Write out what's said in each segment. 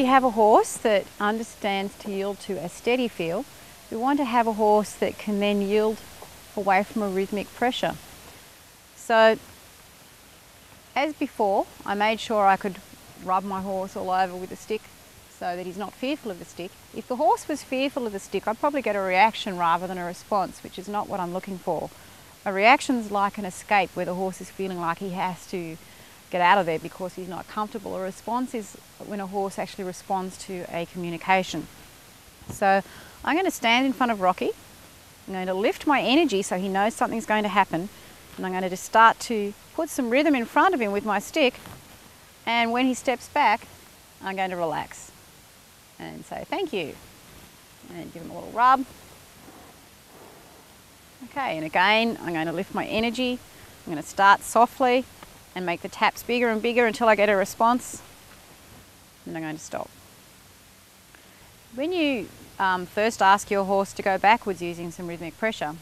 we have a horse that understands to yield to a steady feel, we want to have a horse that can then yield away from a rhythmic pressure. So, as before, I made sure I could rub my horse all over with a stick so that he's not fearful of the stick. If the horse was fearful of the stick, I'd probably get a reaction rather than a response, which is not what I'm looking for. A reaction's like an escape where the horse is feeling like he has to get out of there because he's not comfortable. A response is when a horse actually responds to a communication. So I'm going to stand in front of Rocky. I'm going to lift my energy so he knows something's going to happen, and I'm going to just start to put some rhythm in front of him with my stick, and when he steps back, I'm going to relax and say thank you and give him a little rub. Okay, and again I'm going to lift my energy. I'm going to start softly and make the taps bigger and bigger until I get a response, and I'm going to stop. When you first ask your horse to go backwards using some rhythmic pressure,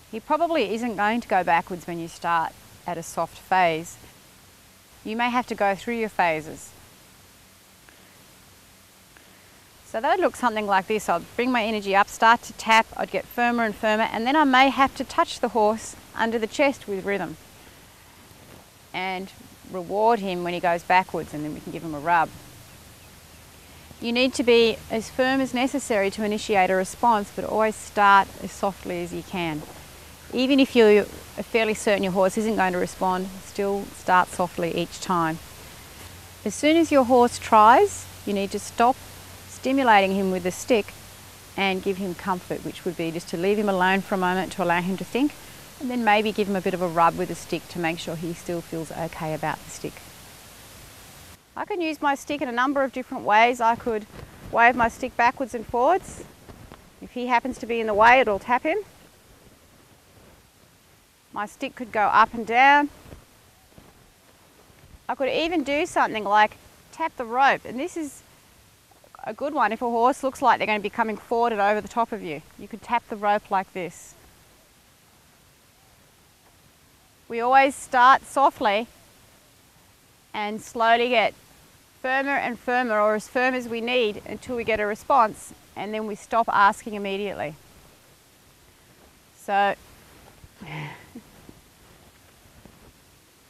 he probably isn't going to go backwards when you start at a soft phase. You may have to go through your phases. So that would look something like this. I'd bring my energy up, start to tap, I'd get firmer and firmer, and then I may have to touch the horse under the chest with rhythm and reward him when he goes backwards, and then we can give him a rub. You need to be as firm as necessary to initiate a response, but always start as softly as you can. Even if you're fairly certain your horse isn't going to respond, still start softly each time. As soon as your horse tries, you need to stop stimulating him with the stick and give him comfort, which would be just to leave him alone for a moment to allow him to think, and then maybe give him a bit of a rub with the stick to make sure he still feels okay about the stick. I can use my stick in a number of different ways. I could wave my stick backwards and forwards. If he happens to be in the way, it'll tap him. My stick could go up and down. I could even do something like tap the rope, and this is a good one if a horse looks like they're going to be coming forward and over the top of you. You could tap the rope like this. We always start softly and slowly get firmer and firmer, or as firm as we need until we get a response, and then we stop asking immediately. So,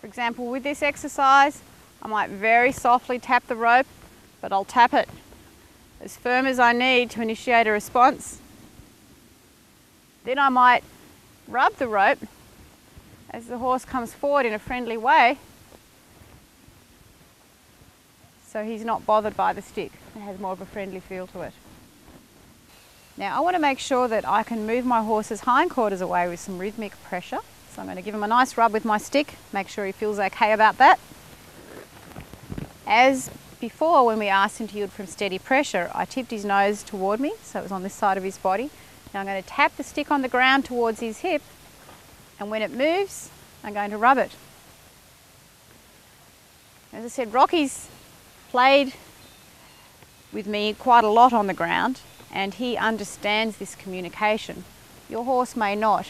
for example, with this exercise, I might very softly tap the rope, but I'll tap it as firm as I need to initiate a response. Then I might rub the rope as the horse comes forward in a friendly way, so he's not bothered by the stick. It has more of a friendly feel to it. Now I want to make sure that I can move my horse's hindquarters away with some rhythmic pressure. So I'm going to give him a nice rub with my stick, make sure he feels okay about that. As before, when we asked him to yield from steady pressure, I tipped his nose toward me, so it was on this side of his body. Now I'm going to tap the stick on the ground towards his hip, and when it moves, I'm going to rub it. As I said, Rocky's played with me quite a lot on the ground, and he understands this communication. Your horse may not.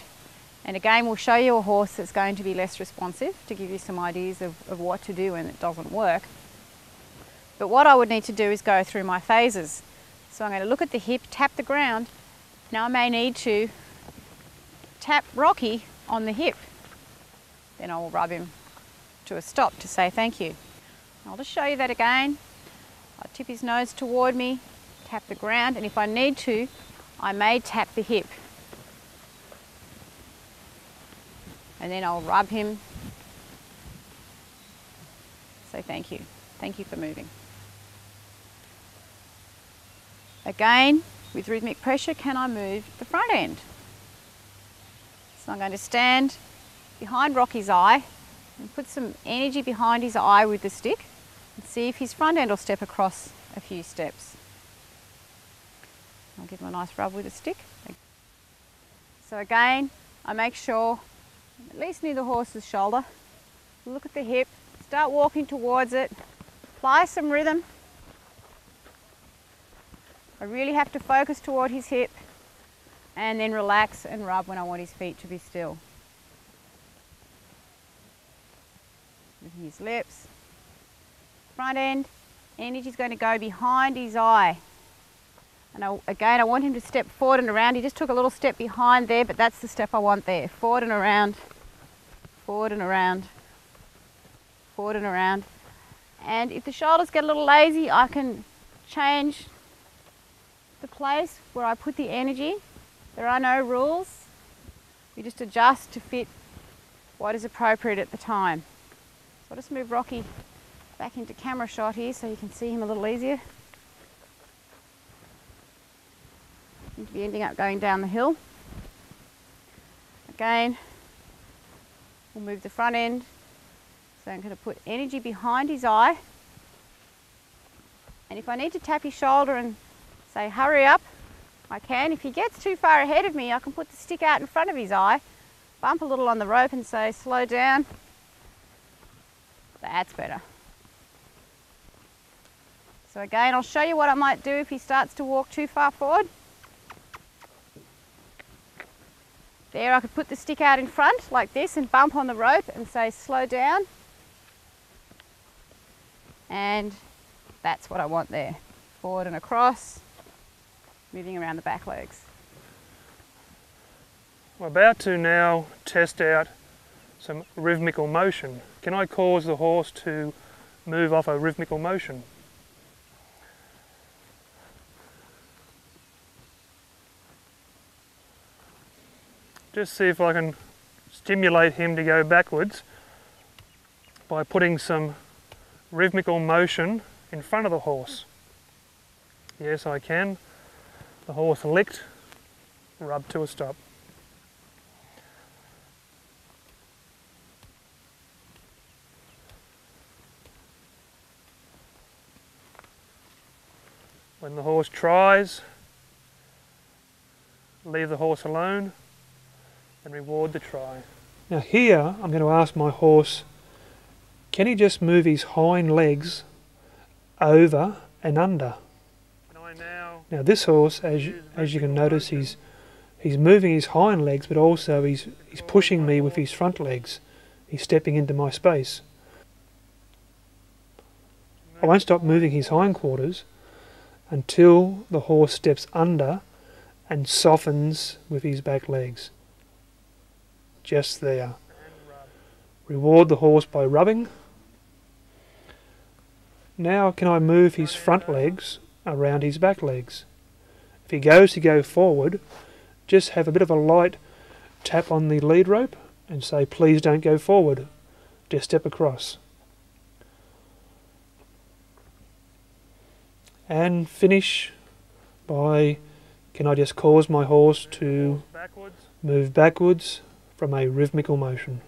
And again, we'll show you a horse that's going to be less responsive to give you some ideas of what to do when it doesn't work. But what I would need to do is go through my phases. So I'm going to look at the hip, tap the ground. Now I may need to tap Rocky on the hip. Then I will rub him to a stop to say thank you. I'll just show you that again. I'll tip his nose toward me, tap the ground, and if I need to, I may tap the hip. And then I'll rub him, say thank you. Thank you for moving. Again, with rhythmic pressure, can I move the front end? So I'm going to stand behind Rocky's eye and put some energy behind his eye with the stick and see if his front end will step across a few steps. I'll give him a nice rub with the stick. So again, I make sure I'm at least near the horse's shoulder. Look at the hip, start walking towards it, apply some rhythm. I really have to focus toward his hip, and then relax and rub when I want his feet to be still. Moving his lips, front end, Energy's going to go behind his eye. And again, I want him to step forward and around. He just took a little step behind there, but that's the step I want there. Forward and around, forward and around, forward and around. And if the shoulders get a little lazy, I can change the place where I put the energy. There are no rules. You just adjust to fit what is appropriate at the time. So I'll just move Rocky back into camera shot here so you can see him a little easier. Seem to be ending up going down the hill. Again, we'll move the front end. So I'm going to put energy behind his eye. And if I need to tap his shoulder and say hurry up, I can. If he gets too far ahead of me, I can put the stick out in front of his eye, bump a little on the rope and say slow down. That's better. So again, I'll show you what I might do if he starts to walk too far forward. There, I could put the stick out in front like this and bump on the rope and say slow down. And that's what I want there. Forward and across, moving around the back legs. I'm about to now test out some rhythmical motion. Can I cause the horse to move off a rhythmical motion? Just see if I can stimulate him to go backwards by putting some rhythmical motion in front of the horse. Yes, I can. The horse licked, rubbed to a stop. When the horse tries, leave the horse alone and reward the try. Now here I'm going to ask my horse, can he just move his hind legs over and under? Now this horse, as you can notice, he's moving his hind legs, but also he's pushing me with his front legs. He's stepping into my space. I won't stop moving his hindquarters until the horse steps under and softens with his back legs. Just there. Reward the horse by rubbing. Now can I move his front legs around his back legs? If he goes to go forward, just have a bit of a light tap on the lead rope and say please don't go forward, just step across. And finish by, can I just cause my horse to move backwards from a rhythmical motion.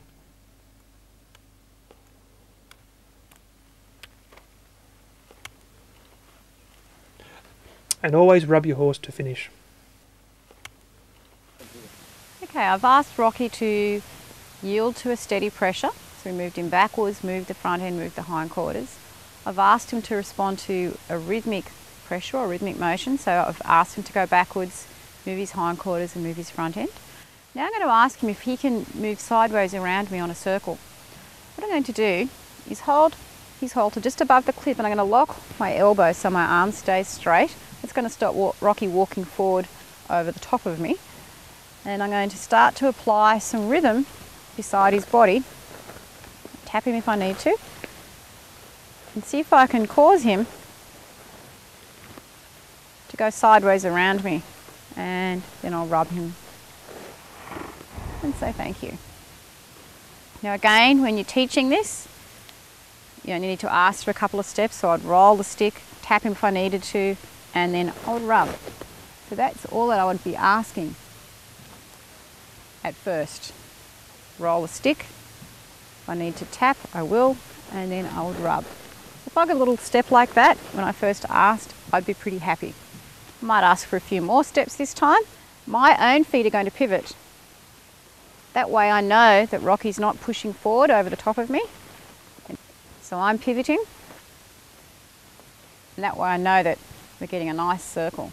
And always rub your horse to finish. Okay, I've asked Rocky to yield to a steady pressure. So we moved him backwards, moved the front end, moved the hindquarters. I've asked him to respond to a rhythmic pressure or rhythmic motion. So I've asked him to go backwards, move his hindquarters and move his front end. Now I'm going to ask him if he can move sideways around me on a circle. What I'm going to do is hold his halter just above the clip and I'm going to lock my elbow so my arm stays straight. It's going to stop Rocky walking forward over the top of me. And I'm going to start to apply some rhythm beside his body. Tap him if I need to. And see if I can cause him to go sideways around me. And then I'll rub him and say thank you. Now again, when you're teaching this, you only need to ask for a couple of steps. So I'd roll the stick, tap him if I needed to, and then I would rub. So that's all that I would be asking at first. Roll the stick. If I need to tap, I will, and then I would rub. If I got a little step like that when I first asked, I'd be pretty happy. I might ask for a few more steps this time. My own feet are going to pivot. That way I know that Rocky's not pushing forward over the top of me. So I'm pivoting. And that way I know that we're getting a nice circle.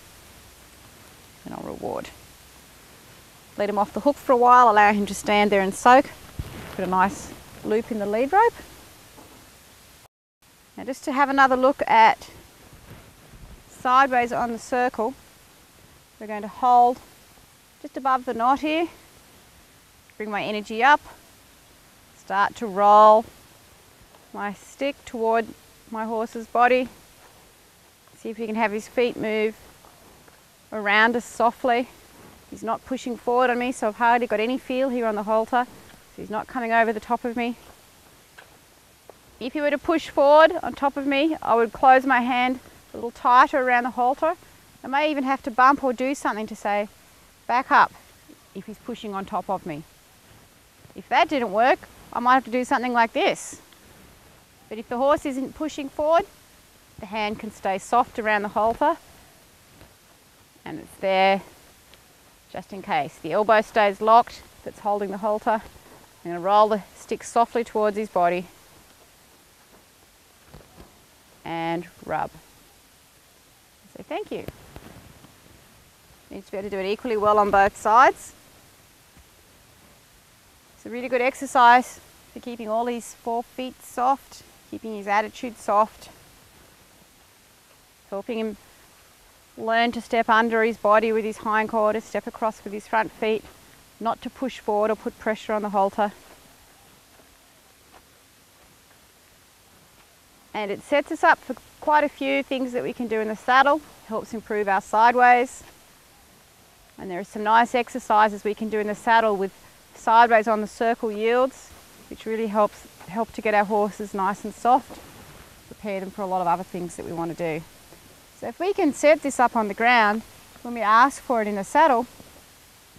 And I'll reward. Let him off the hook for a while, allow him to stand there and soak. Put a nice loop in the lead rope. Now just to have another look at sideways on the circle, we're going to hold just above the knot here, bring my energy up, start to roll my stick toward my horse's body. See if you can have his feet move around us softly. He's not pushing forward on me, so I've hardly got any feel here on the halter. So he's not coming over the top of me. If he were to push forward on top of me, I would close my hand a little tighter around the halter. I may even have to bump or do something to say, back up, if he's pushing on top of me. If that didn't work, I might have to do something like this. But if the horse isn't pushing forward, the hand can stay soft around the halter, and it's there just in case. The elbow stays locked, that's holding the halter. I'm going to roll the stick softly towards his body and rub. So thank you. Need to be able to do it equally well on both sides. It's a really good exercise for keeping all his forefeet soft, keeping his attitude soft, helping him learn to step under his body with his hindquarters, step across with his front feet, not to push forward or put pressure on the halter. And it sets us up for quite a few things that we can do in the saddle. Helps improve our sideways. And there are some nice exercises we can do in the saddle with sideways on the circle yields, which really help to get our horses nice and soft, prepare them for a lot of other things that we want to do. So if we can set this up on the ground, when we ask for it in the saddle,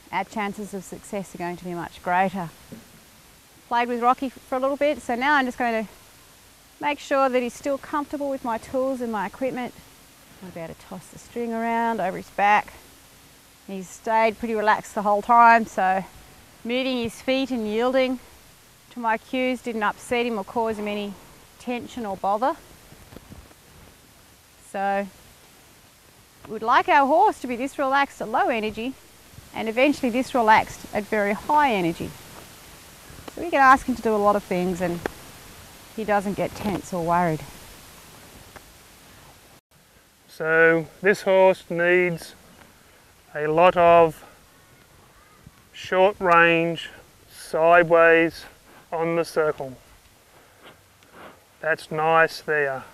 our chances of success are going to be much greater. Played with Rocky for a little bit, so now I'm just going to make sure that he's still comfortable with my tools and my equipment. I'm going to be able to toss the string around over his back. He's stayed pretty relaxed the whole time, so moving his feet and yielding to my cues didn't upset him or cause him any tension or bother. So we'd like our horse to be this relaxed at low energy and eventually this relaxed at very high energy. So we can ask him to do a lot of things and he doesn't get tense or worried. So this horse needs a lot of short range sideways on the circle. That's nice there.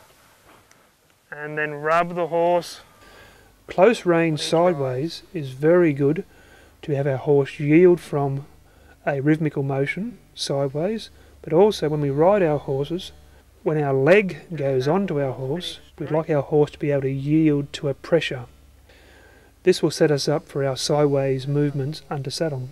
And then rub the horse. Close range sideways is very good to have our horse yield from a rhythmical motion sideways, but also when we ride our horses, when our leg goes onto our horse, we'd like our horse to be able to yield to a pressure. This will set us up for our sideways movements under saddle.